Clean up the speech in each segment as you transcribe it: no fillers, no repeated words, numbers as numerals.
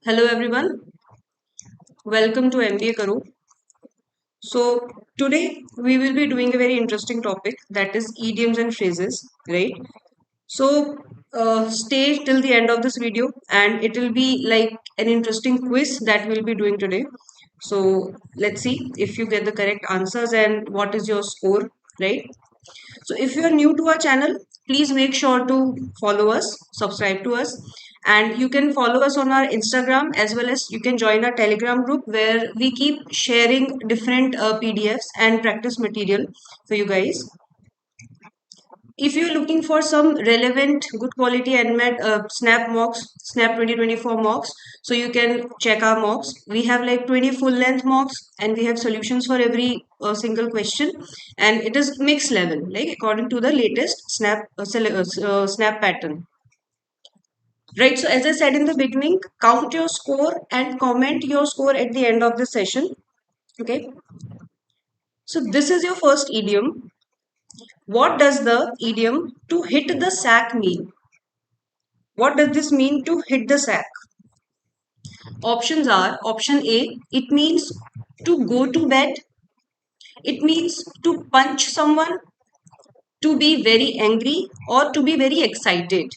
Hello everyone, welcome to MBA Karo. So today we will be doing a very interesting topic, that is idioms and phrases, right? So stay till the end of this video and it will be like an interesting quiz that we'll be doing today. So let's see if you get the correct answers and what is your score, right? So if you are new to our channel, please make sure to follow us, subscribe to us, and you can follow us on our Instagram as well as you can join our Telegram group where we keep sharing different PDFs and practice material for you guys. If you're looking for some relevant, good quality NMAT Snap mocks, Snap 2024 mocks, so you can check our mocks. We have like 20 full length mocks and we have solutions for every single question. And it is mixed level, like according to the latest Snap pattern. Right, so as I said in the beginning, count your score and comment your score at the end of the session. Okay, so this is your first idiom. What does the idiom to hit the sack mean? What does this mean to hit the sack? Options are option A, it means to go to bed, it means to punch someone, to be very angry, or to be very excited.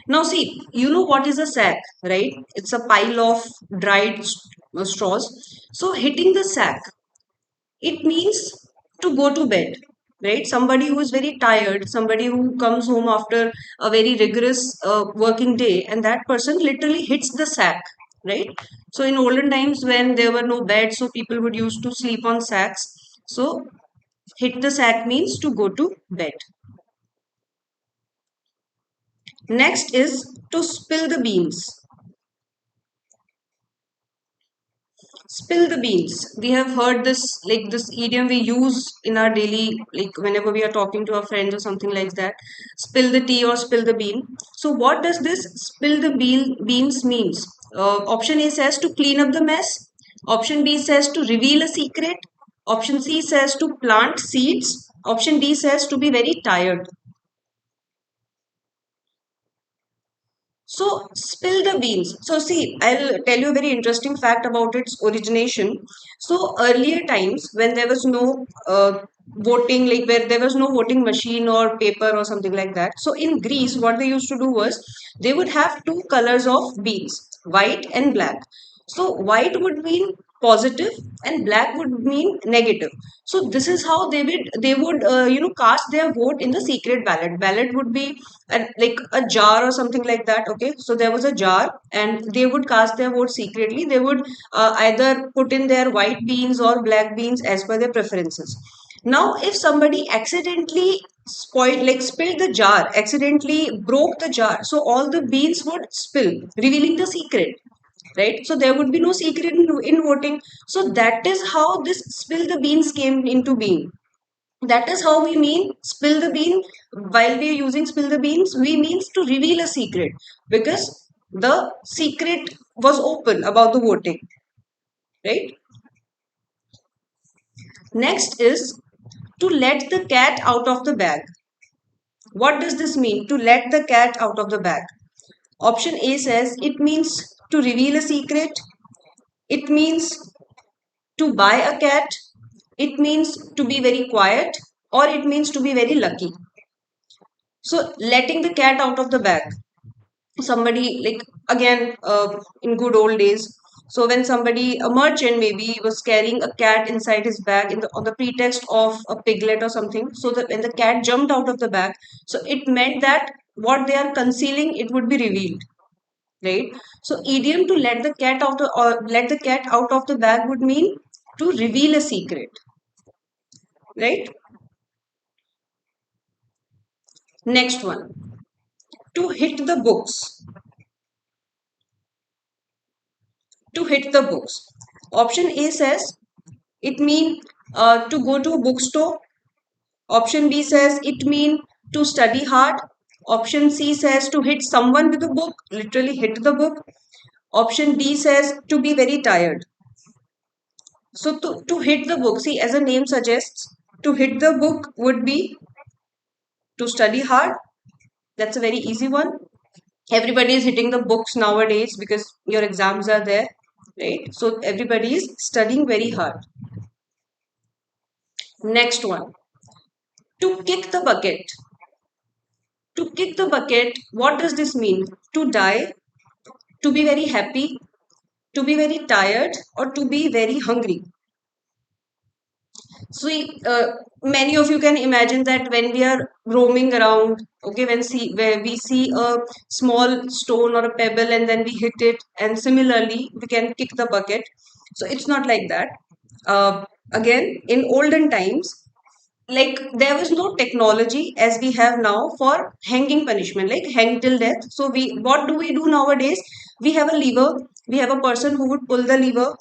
Now, see, you know what is a sack, right? It's a pile of dried straws. So, hitting the sack, it means to go to bed, right? Somebody who is very tired, somebody who comes home after a very rigorous working day, and that person literally hits the sack, right? So in olden times when there were no beds, so people would used to sleep on sacks. So hit the sack means to go to bed. Next is to spill the beans. Spill the beans. We have heard this, like this idiom we use in our daily, like whenever we are talking to our friends or something like that. Spill the tea or spill the bean. So what does this spill the beans means? Option A says to clean up the mess. Option B says to reveal a secret. Option C says to plant seeds. Option D says to be very tired. So, spill the beans. So, see, I'll tell you a very interesting fact about its origination. So, earlier times when there was no voting, like where there was no voting machine or paper or something like that. So, in Greece, what they used to do was they would have two colors of beans, white and black. So, white would mean positive and black would mean negative. So this is how they would cast their vote in the secret ballot. Ballot would be like a jar or something like that. Okay, so there was a jar and they would cast their vote secretly. They would either put in their white beans or black beans as per their preferences. Now if somebody accidentally spilled the jar, accidentally broke the jar, so all the beans would spill, revealing the secret, right? So there would be no secret in voting. So that is how this spill the beans came into being. That is how we mean spill the bean. While we are using spill the beans, we means to reveal a secret, because the secret was open about the voting, right? Next is to let the cat out of the bag. What does this mean, to let the cat out of the bag? Option A says it means to reveal a secret, it means to buy a cat, it means to be very quiet, or it means to be very lucky. So letting the cat out of the bag, somebody like, again, in good old days, so when somebody, a merchant maybe, was carrying a cat inside his bag on the pretext of a piglet or something, so that when the cat jumped out of the bag, so it meant that what they are concealing, it would be revealed, right? So idiom to let the cat out or let the cat out of the bag would mean to reveal a secret, right? Next one, to hit the books. To hit the books. Option A says it mean to go to a bookstore. Option B says it mean to study hard. Option C says to hit someone with a book, literally hit the book. Option D says to be very tired. So to hit the book, see, as a name suggests, to hit the book would be to study hard. That's a very easy one. Everybody is hitting the books nowadays because your exams are there, right? So everybody is studying very hard. Next one, to kick the bucket. To kick the bucket, what does this mean? To die, to be very happy, to be very tired, or to be very hungry. So, many of you can imagine that when we are roaming around, okay, where we see a small stone or a pebble and then we hit it, and similarly we can kick the bucket. So it's not like that. Again, in olden times, like there was no technology as we have now for hanging punishment, like hang till death. So we what do we do nowadays? We have a lever. We have a person who would pull the lever,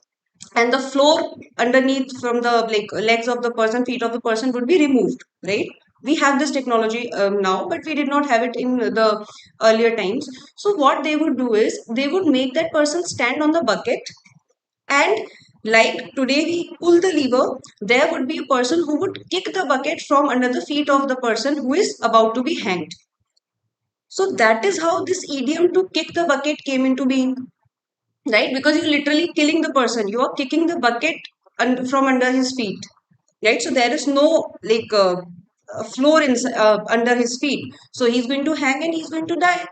and the floor underneath from the like legs of the person, feet of the person would be removed, right? We have this technology now, but we did not have it in the earlier times. So what they would do is they would make that person stand on the bucket, and like today we pull the lever, there would be a person who would kick the bucket from under the feet of the person who is about to be hanged. So that is how this idiom to kick the bucket came into being, right? Because you're literally killing the person, you are kicking the bucket from under his feet, right? So there is no like floor under his feet, so he's going to hang and he's going to die.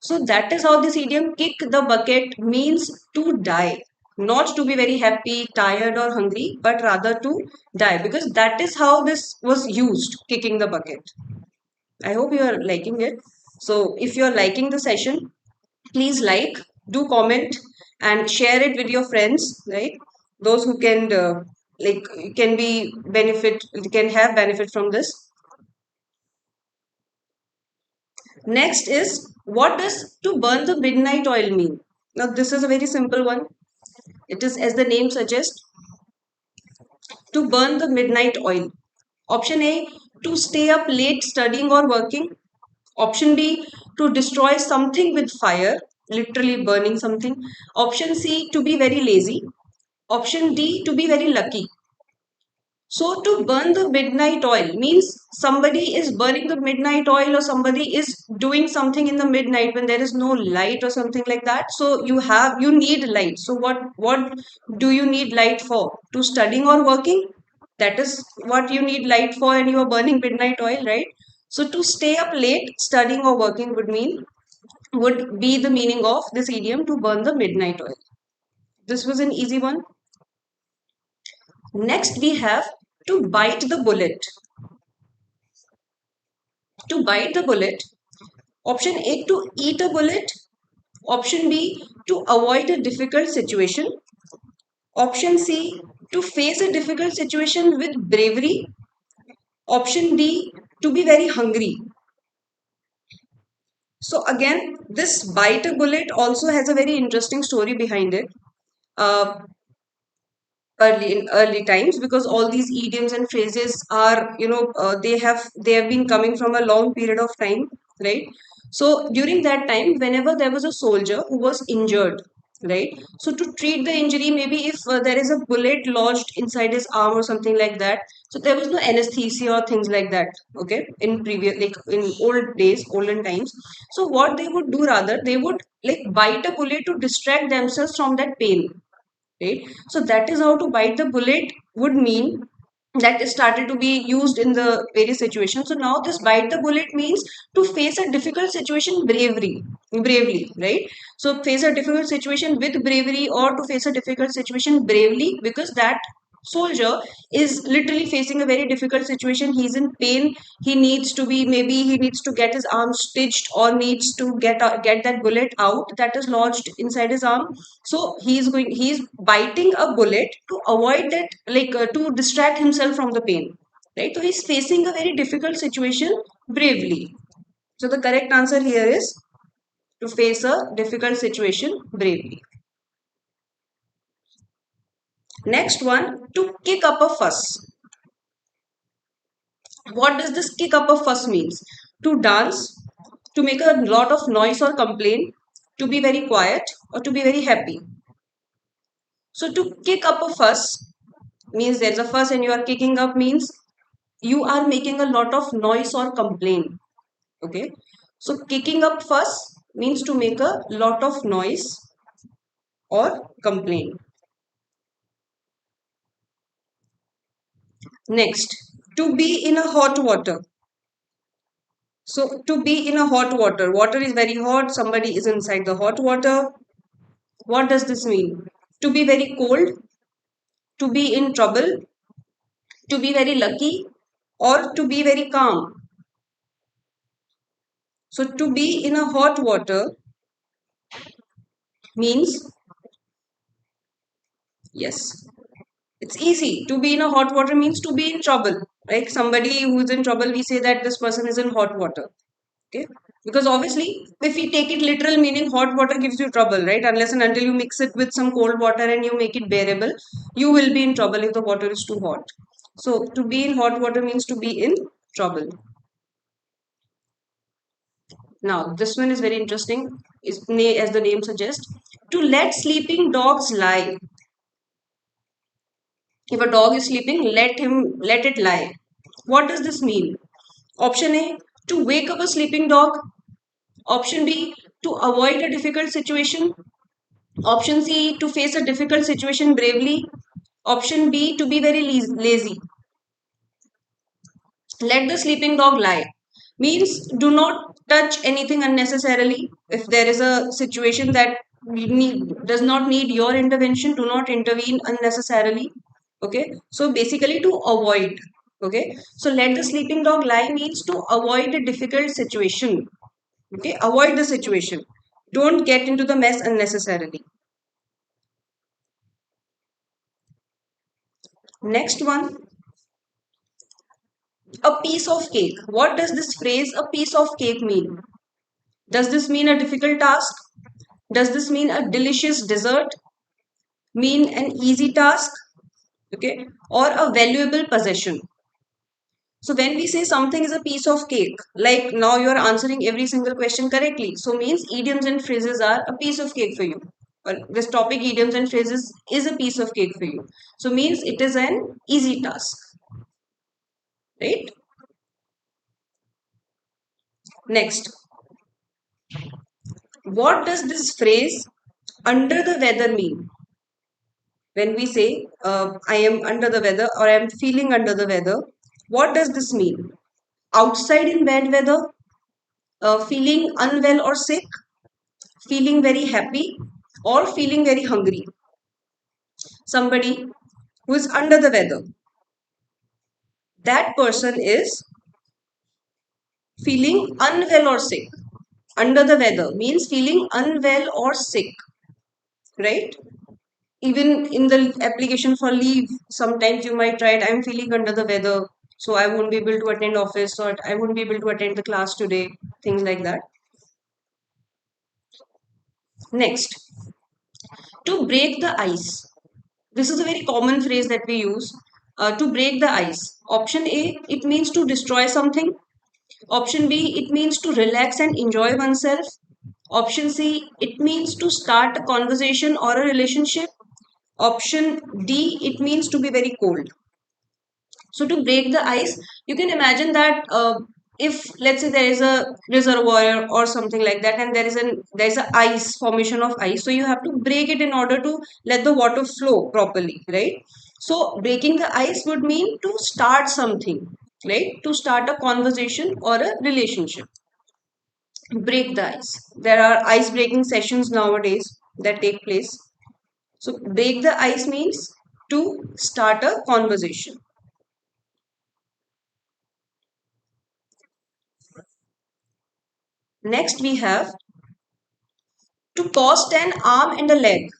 So that is how this idiom kick the bucket means to die, not to be very happy, tired, or hungry, but rather to die, because that is how this was used, kicking the bucket. I hope you are liking it. So if you are liking the session, please like, do comment, and share it with your friends, right? Those who can like can be benefit, can have benefit from this. Next is, what does to burn the midnight oil mean? Now this is a very simple one. It is, as the name suggests, to burn the midnight oil. Option A, to stay up late studying or working. Option B, to destroy something with fire, literally burning something. Option C, to be very lazy. Option D, to be very lucky. So, to burn the midnight oil means somebody is burning the midnight oil, or somebody is doing something in the midnight when there is no light or something like that. So, you need light. So, what do you need light for? To studying or working? That is what you need light for, and you are burning midnight oil, right? So, to stay up late studying or working would be the meaning of this idiom, to burn the midnight oil. This was an easy one. Next, we have to bite the bullet. To bite the bullet. Option A, to eat a bullet. Option B, to avoid a difficult situation. Option C, to face a difficult situation with bravery. Option D, to be very hungry. So again, this bite a bullet also has a very interesting story behind it. Uh, in early times, because all these idioms and phrases are, they have been coming from a long period of time, right? So during that time, whenever there was a soldier who was injured, right, so to treat the injury, maybe if there is a bullet lodged inside his arm or something like that, so there was no anesthesia or things like that, okay, in previous, like in old days, olden times. So what they would do, rather they would like bite a bullet to distract themselves from that pain, right? So that is how to bite the bullet would mean, that started to be used in the various situations. So now this bite the bullet means to face a difficult situation bravely, right? So face a difficult situation with bravery, or to face a difficult situation bravely, because that soldier is literally facing a very difficult situation. He's in pain. He needs to be, maybe he needs to get his arm stitched, or needs to get that bullet out that is lodged inside his arm. So he's biting a bullet to avoid that, like to distract himself from the pain, right? So he's facing a very difficult situation bravely. So the correct answer here is to face a difficult situation bravely. Next one, to kick up a fuss. What does this kick up a fuss means? To dance, to make a lot of noise or complain, to be very quiet, or to be very happy. So to kick up a fuss means there's a fuss and you are kicking up, means you are making a lot of noise or complain. Okay. So kicking up fuss means to make a lot of noise or complain. Next, to be in a hot water. So, to be in a hot water, water is very hot, somebody is inside the hot water. What does this mean? To be very cold, to be in trouble, to be very lucky, or to be very calm. So, to be in a hot water means, yes, it's easy. To be in a hot water means to be in trouble. Like somebody who is in trouble, we say that this person is in hot water. Okay, because obviously if we take it literal meaning, hot water gives you trouble, right? Unless and until you mix it with some cold water and you make it bearable, you will be in trouble if the water is too hot. So to be in hot water means to be in trouble. Now this one is very interesting, as the name suggests, to let sleeping dogs lie. If a dog is sleeping, let it lie. What does this mean? Option A, to wake up a sleeping dog. Option B, to avoid a difficult situation. Option C, to face a difficult situation bravely. Option B, to be very lazy. Let the sleeping dog lie. Means do not touch anything unnecessarily. If there is a situation that does not need your intervention, do not intervene unnecessarily. Okay. So basically to avoid. Okay. So let the sleeping dog lie means to avoid a difficult situation. Okay. Avoid the situation. Don't get into the mess unnecessarily. Next one, a piece of cake. What does this phrase, a piece of cake, mean? Does this mean a difficult task? Does this mean a delicious dessert? Mean an easy task? Okay. Or a valuable possession? So when we say something is a piece of cake, like now you're answering every single question correctly. So means idioms and phrases are a piece of cake for you. Or this topic, idioms and phrases, is a piece of cake for you. So means it is an easy task. Right? Next, what does this phrase under the weather mean? When we say I am under the weather or I am feeling under the weather, what does this mean? Outside in bad weather, feeling unwell or sick, feeling very happy, or feeling very hungry. Somebody who is under the weather, that person is feeling unwell or sick. Under the weather means feeling unwell or sick, right? Even in the application for leave, sometimes you might write, I'm feeling under the weather, so I won't be able to attend office, or I won't be able to attend the class today, things like that. Next, to break the ice. This is a very common phrase that we use, to break the ice. Option A, it means to destroy something. Option B, it means to relax and enjoy oneself. Option C, it means to start a conversation or a relationship. Option D, it means to be very cold. So to break the ice, you can imagine that if let's say there is a reservoir or something like that, and there is a ice formation of ice, so you have to break it in order to let the water flow properly, right? So breaking the ice would mean to start something, right? To start a conversation or a relationship. Break the ice. There are ice breaking sessions nowadays that take place. So break the ice means to start a conversation. Next we have to cost an arm and a leg.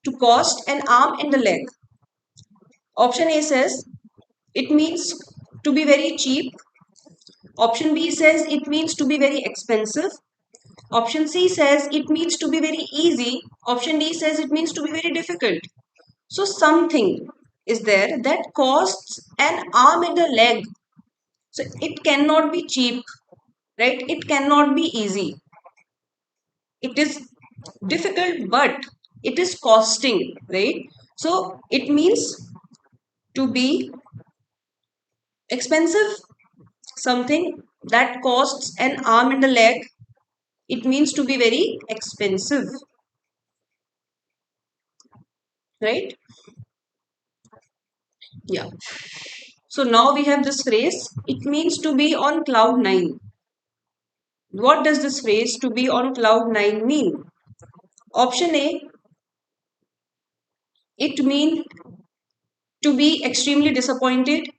To cost an arm and a leg. Option A says it means to be very cheap. Option B says it means to be very expensive. Option C says it means to be very easy. Option D says it means to be very difficult. So something is there that costs an arm and a leg. So it cannot be cheap, right? It cannot be easy. It is difficult, but it is costing, right? So it means to be expensive, something that costs an arm and a leg, It means to be very expensive, right? Yeah. So now we have this phrase. It means to be on cloud nine. What does this phrase to be on cloud nine mean? Option A, it mean to be extremely disappointed.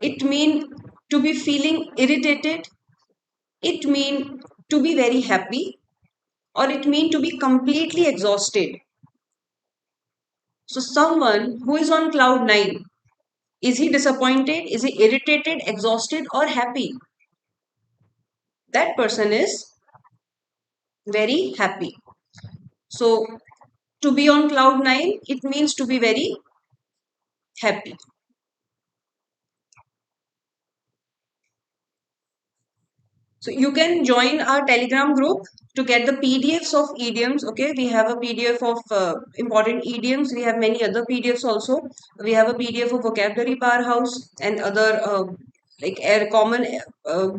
It mean to be feeling irritated. It mean to be very happy, or it mean to be completely exhausted. So someone who is on cloud nine, is he disappointed? Is he irritated, exhausted, or happy? That person is very happy. So to be on cloud nine, it means to be very happy. So you can join our Telegram group to get the PDFs of idioms. Okay, we have a PDF of important idioms. We have many other PDFs also. We have a PDF of vocabulary powerhouse and other like common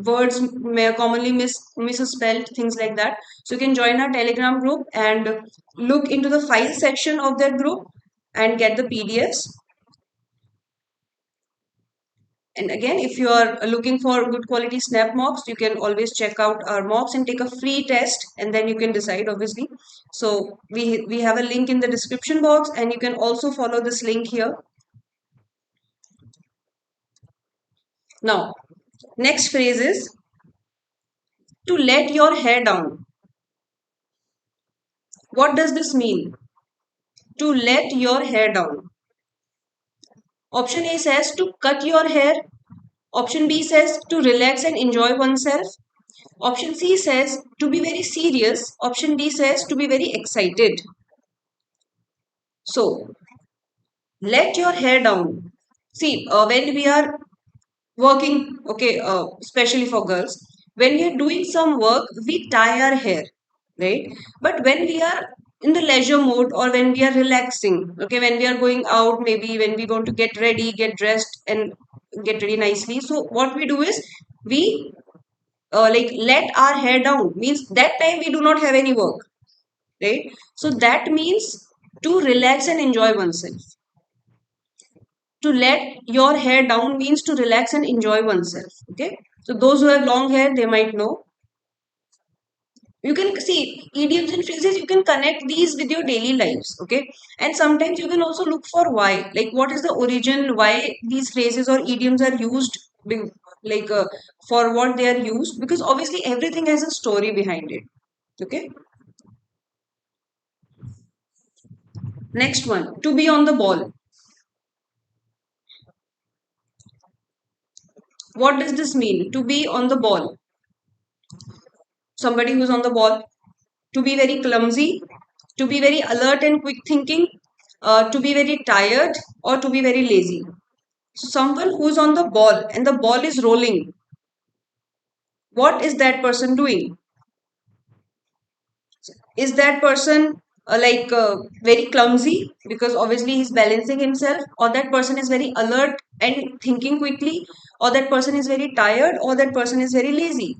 words may commonly misspelled, things like that. So you can join our Telegram group and look into the file section of that group and get the PDFs. And again, if you are looking for good quality snap mocks, you can always check out our mocks and take a free test, and then you can decide, obviously. So we have a link in the description box, and you can also follow this link here. Now, next phrase is to let your hair down. What does this mean? To let your hair down. Option A says to cut your hair. Option B says to relax and enjoy oneself. Option C says to be very serious. Option D says to be very excited. So, let your hair down. See, when we are working, okay, especially for girls, when we are doing some work, we tie our hair, right? But when we are in the leisure mode or when we are relaxing, okay, when we are going out, maybe when we want to get ready, get dressed, and get ready nicely. So, what we do is we like let our hair down, means that time we do not have any work, right? So, that means to relax and enjoy oneself. To let your hair down means to relax and enjoy oneself. Okay. So those who have long hair, they might know. You can see idioms and phrases, you can connect these with your daily lives. Okay. And sometimes you can also look for why. Like what is the origin, why these phrases or idioms are used, like for what they are used. Because obviously everything has a story behind it. Okay. Next one, to be on the ball. What does this mean? To be on the ball. Somebody who's on the ball, to be very clumsy, to be very alert and quick thinking, to be very tired, or to be very lazy. So, someone who's on the ball and the ball is rolling, what is that person doing? Is that person very clumsy because obviously he's balancing himself, or that person is very alert and thinking quickly, or that person is very tired, or that person is very lazy?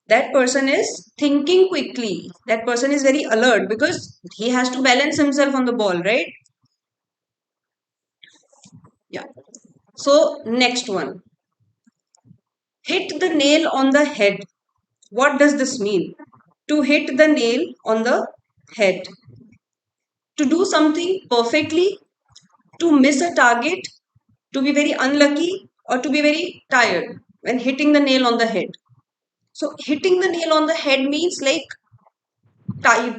That person is thinking quickly. That person is very alert because he has to balance himself on the ball, right? Yeah. So, next one, hit the nail on the head. What does this mean? To hit the nail on the head. To do something perfectly, to miss a target, to be very unlucky, or to be very tired when hitting the nail on the head. So, hitting the nail on the head means like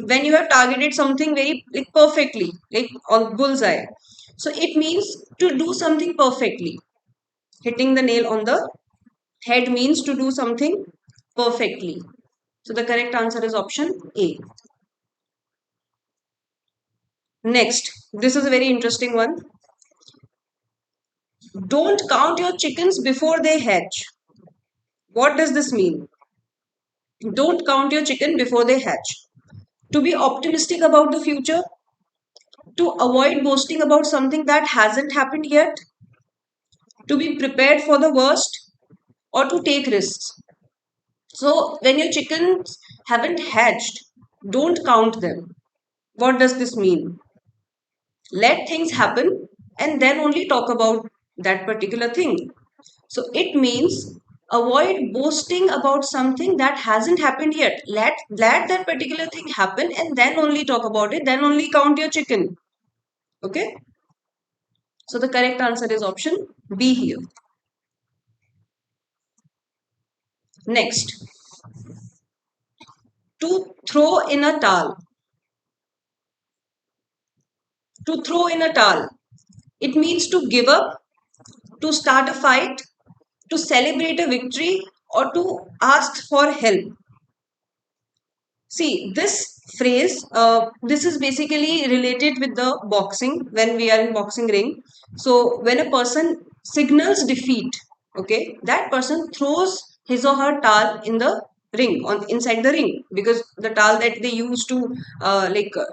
when you have targeted something very like perfectly, like on bullseye. So it means to do something perfectly. Hitting the nail on the head means to do something perfectly. So the correct answer is option A. Next, this is a very interesting one. Don't count your chickens before they hatch. What does this mean? Don't count your chicken before they hatch. To be optimistic about the future, to avoid boasting about something that hasn't happened yet, to be prepared for the worst, or to take risks. So when your chickens haven't hatched, don't count them. What does this mean? Let things happen and then only talk about that particular thing. So it means avoid boasting about something that hasn't happened yet. Let that particular thing happen and then only talk about it, then only count your chicken. Okay? So the correct answer is option B here. Next, to throw in a towel. To throw in a towel. It means to give up, to start a fight, to celebrate a victory, or to ask for help. See, this phrase, this is basically related with the boxing when we are in boxing ring. So, when a person signals defeat, okay, that person throws his or her towel in the ring, on inside the ring, because the towel that they use to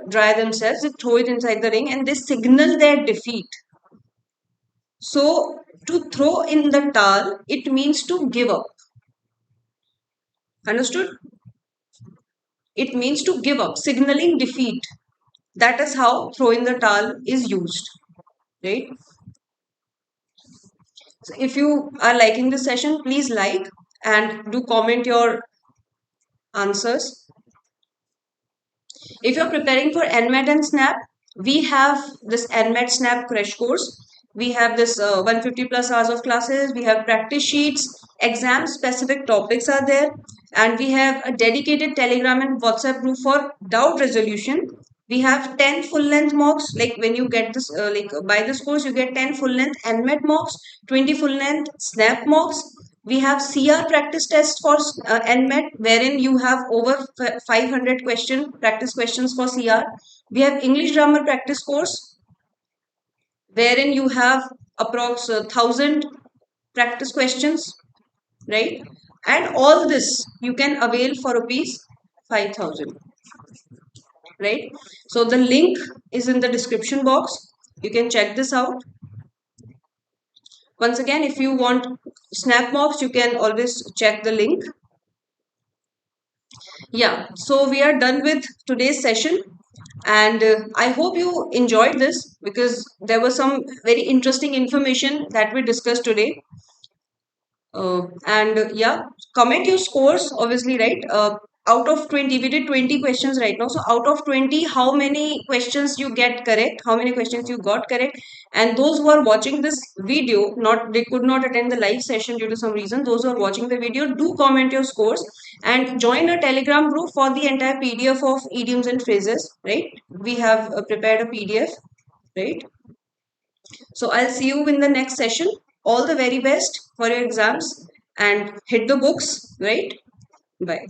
dry themselves, they throw it inside the ring and they signal their defeat. So, to throw in the towel, it means to give up. Understood? It means to give up, signaling defeat. That is how throw in the towel is used, right? So if you are liking this session, please like and do comment your answers. If you're preparing for NMAT and SNAP, we have this NMAT SNAP crash course. We have this 150 plus hours of classes. We have practice sheets, exam specific topics are there, and we have a dedicated Telegram and WhatsApp group for doubt resolution. We have 10 full length mocks. Like when you get this, buy this course, you get 10 full length NMAT mocks, 20 full length SNAP mocks. We have CR practice test for NMAT, wherein you have over 500 practice questions for CR. We have English grammar practice course, wherein you have approx 1,000 practice questions, right? And all this you can avail for rupees 5,000, right? So the link is in the description box. You can check this out. Once again, if you want snap mocks, you can always check the link. Yeah, so we are done with today's session, and I hope you enjoyed this because there was some very interesting information that we discussed today. And yeah, comment your scores, obviously, right? Out of 20, we did 20 questions right now. So out of 20, how many questions you get correct? How many questions you got correct? And those who are watching this video, not they could not attend the live session due to some reason. Those who are watching the video, do comment your scores and join a Telegram group for the entire PDF of idioms and phrases, right? We have prepared a PDF, right? So I'll see you in the next session. All the very best for your exams and hit the books, right? Bye.